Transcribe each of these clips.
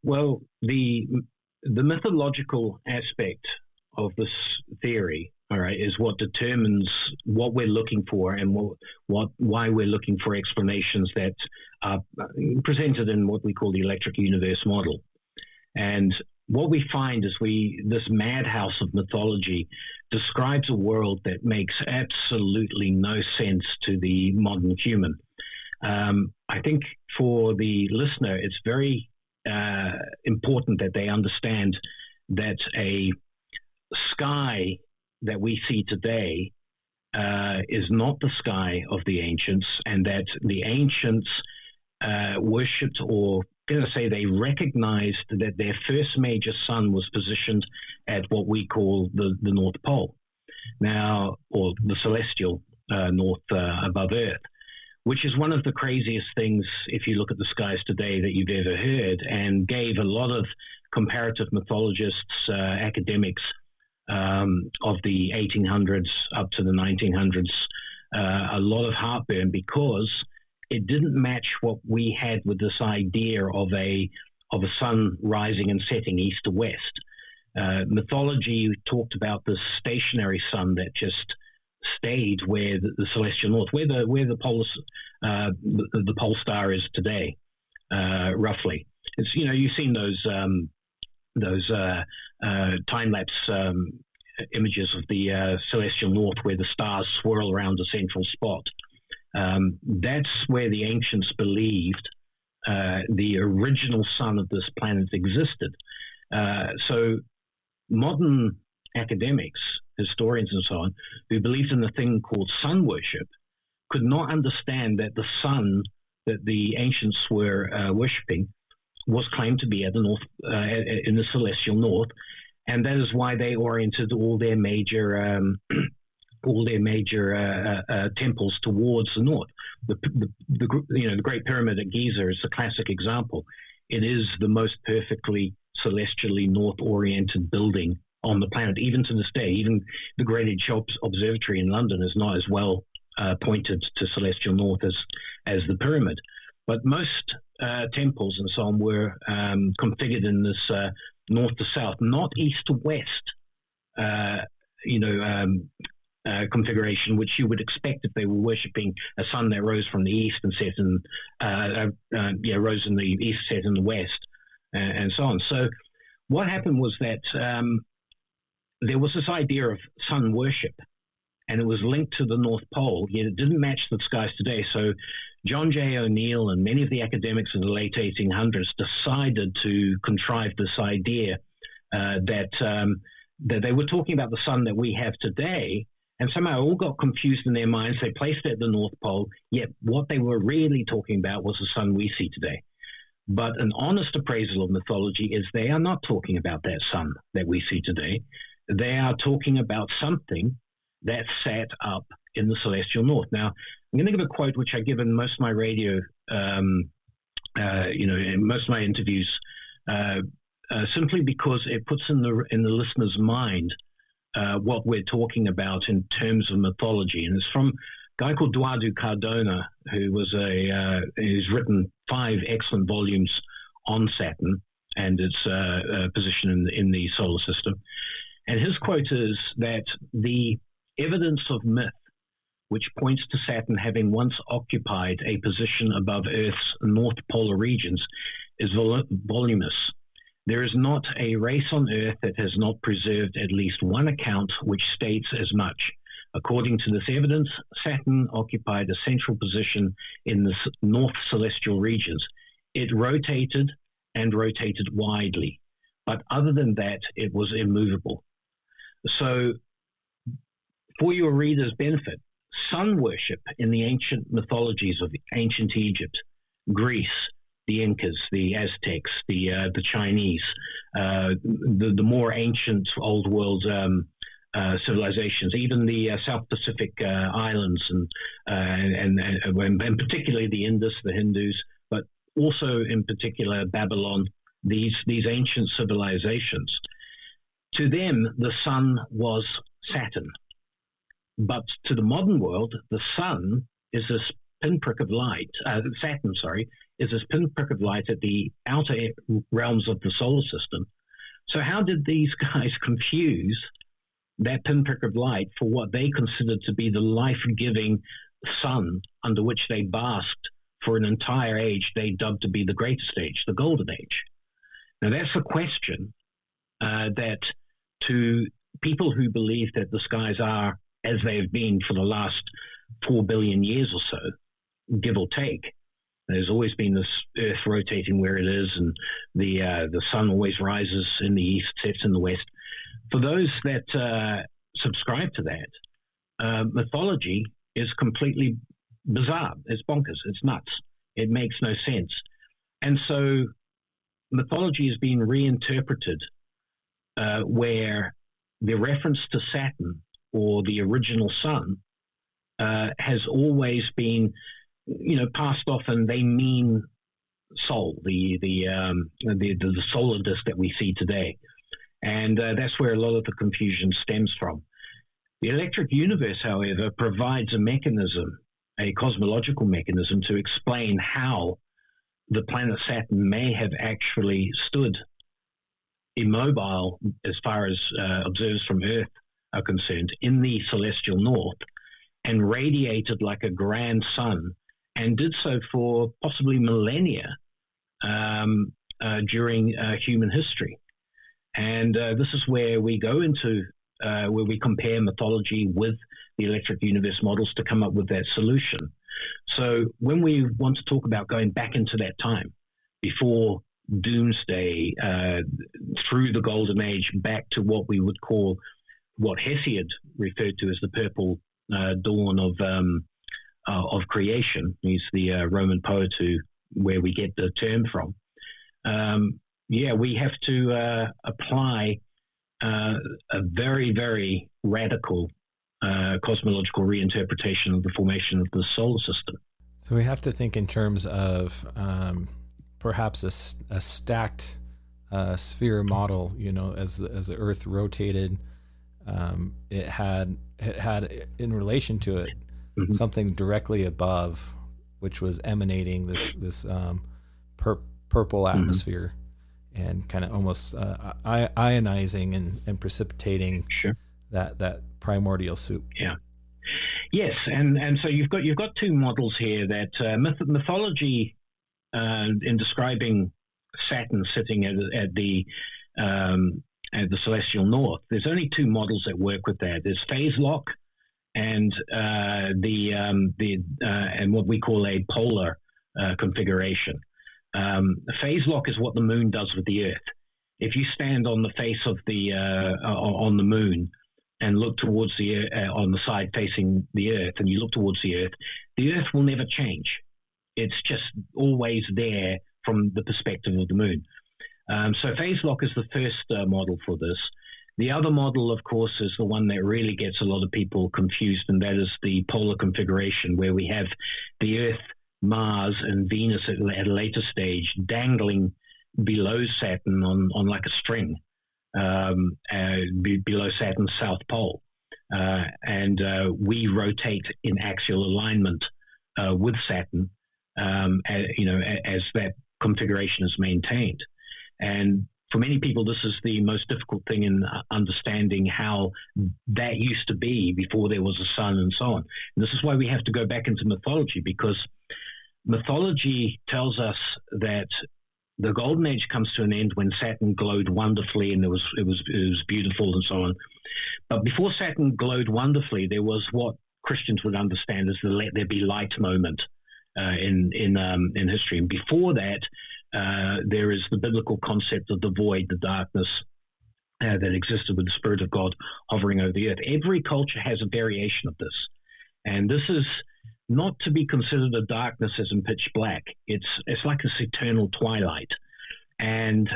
Well, the mythological aspect of this theory, all right, is what determines what we're looking for and why we're looking for explanations that are presented in what we call the electric universe model. And what we find is this madhouse of mythology describes a world that makes absolutely no sense to the modern human. I think for the listener, it's very important that they understand that a sky that we see today is not the sky of the ancients, and that the ancients worshipped, or going to say they recognized that their first major sun was positioned at what we call the North Pole now, or the celestial north above Earth, which is one of the craziest things, if you look at the skies today, that you've ever heard, and gave a lot of comparative mythologists, academics of the 1800s up to the 1900s, a lot of heartburn, because it didn't match what we had with this idea of a sun rising and setting east to west. Mythology talked about this stationary sun that just stayed where the celestial north, where the pole star is today, roughly. It's, you've seen those time lapse images of the celestial north, where the stars swirl around a central spot. That's where the ancients believed the original sun of this planet existed. So modern academics, historians and so on, who believed in a thing called sun worship, could not understand that the sun that the ancients were worshipping was claimed to be at the north, in the celestial north, and that is why they oriented all their major temples towards the north. The Great Pyramid at Giza is a classic example. It is the most perfectly celestially north-oriented building on the planet, even to this day. Even the Greenwich Observatory in London is not as well pointed to celestial north as the pyramid. But most temples and so on were configured in this north to south, not east to west, configuration, which you would expect if they were worshipping a sun that rose from the east and set in, rose in the east, set in the west, and so on. So what happened was that there was this idea of sun worship, and it was linked to the North Pole, yet it didn't match the skies today. So John J. O'Neill and many of the academics of the late 1800s decided to contrive this idea that they were talking about the sun that we have today, and somehow all got confused in their minds. They placed it at the North Pole, yet what they were really talking about was the sun we see today. But an honest appraisal of mythology is they are not talking about that sun that we see today. They are talking about something that sat up in the celestial north. Now, I'm going to give a quote which I give in most of my radio, in most of my interviews, simply because it puts in the listener's mind what we're talking about in terms of mythology. And it's from a guy called Eduardo Cardona, who's written 5 excellent volumes on Saturn and its position in the solar system. And his quote is that the evidence of myth, which points to Saturn having once occupied a position above Earth's north polar regions, is voluminous. There is not a race on Earth that has not preserved at least one account which states as much. According to this evidence, Saturn occupied a central position in the north celestial regions. It rotated and rotated widely, but other than that, it was immovable. So, for your readers' benefit, sun worship in the ancient mythologies of ancient Egypt, Greece, the Incas, the Aztecs, the Chinese, the more ancient old world civilizations, even the South Pacific islands, and particularly the Indus, the Hindus, but also in particular Babylon, these ancient civilizations. To them, the sun was Saturn. But to the modern world, the sun is this pinprick of light. Saturn, is this pinprick of light at the outer realms of the solar system. So how did these guys confuse that pinprick of light for what they considered to be the life-giving sun under which they basked for an entire age they dubbed to be the greatest age, the golden age? Now that's a question that to people who believe that the skies are as they have been for the last 4 billion years or so, give or take. There's always been this Earth rotating where it is, and the sun always rises in the east, sets in the west. For those that subscribe to that, mythology is completely bizarre. It's bonkers. It's nuts. It makes no sense. And so mythology has been reinterpreted where the reference to Saturn or the original sun has always been, passed off, and they mean Sol, the solar disk that we see today. And that's where a lot of the confusion stems from. The electric universe, however, provides a mechanism, a cosmological mechanism, to explain how the planet Saturn may have actually stood immobile as far as observers from Earth are concerned in the celestial north, and radiated like a grand sun, and did so for possibly millennia during human history. And this is where we go into, where we compare mythology with the electric universe models to come up with that solution. So when we want to talk about going back into that time, before doomsday, through the golden age, back to what we would call, what Hesiod referred to as the purple dawn of creation. He's the Roman poet where we get the term from. We have to apply a very, very radical cosmological reinterpretation of the formation of the solar system. So we have to think in terms of perhaps a stacked sphere model. As the Earth rotated, it had in relation to it something directly above, which was emanating this purple atmosphere, and kind of almost ionizing and precipitating that primordial soup. Yeah. Yes, and so you've got two models here that mythology in describing Saturn sitting at the celestial north. There's only two models that work with that. There's phase lock and and what we call a polar configuration. Phase lock is what the moon does with the Earth. If you stand on the face of on the moon and look towards the on the side facing the Earth, and you look towards the Earth will never change. It's just always there from the perspective of the moon. So phase lock is the first model for this. The other model, of course, is the one that really gets a lot of people confused, and that is the polar configuration, where we have the Earth, Mars, and Venus at a later stage dangling below Saturn on like a string, below Saturn's south pole. And we rotate in axial alignment with Saturn, as that configuration is maintained. And for many people, this is the most difficult thing in understanding how that used to be before there was a sun and so on. And this is why we have to go back into mythology, because mythology tells us that the golden age comes to an end when Saturn glowed wonderfully, and it was beautiful and so on. But before Saturn glowed wonderfully, there was what Christians would understand as the "let there be light" moment in history. And before that, there is the biblical concept of the void, the darkness that existed with the Spirit of God hovering over the earth. Every culture has a variation of this, and this is not to be considered a darkness as in pitch black. It's like this eternal twilight. And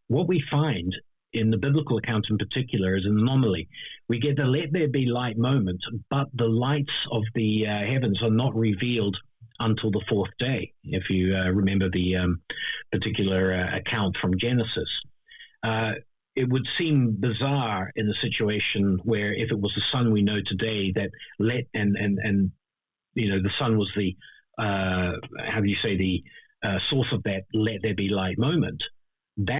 what we find in the biblical account in particular is an anomaly. We get the "let there be light" moment, but the lights of the heavens are not revealed until the fourth day, if you remember the particular account from Genesis. It would seem bizarre in a situation where, if it was the sun we know today, that the sun was the source of that let there be light moment, that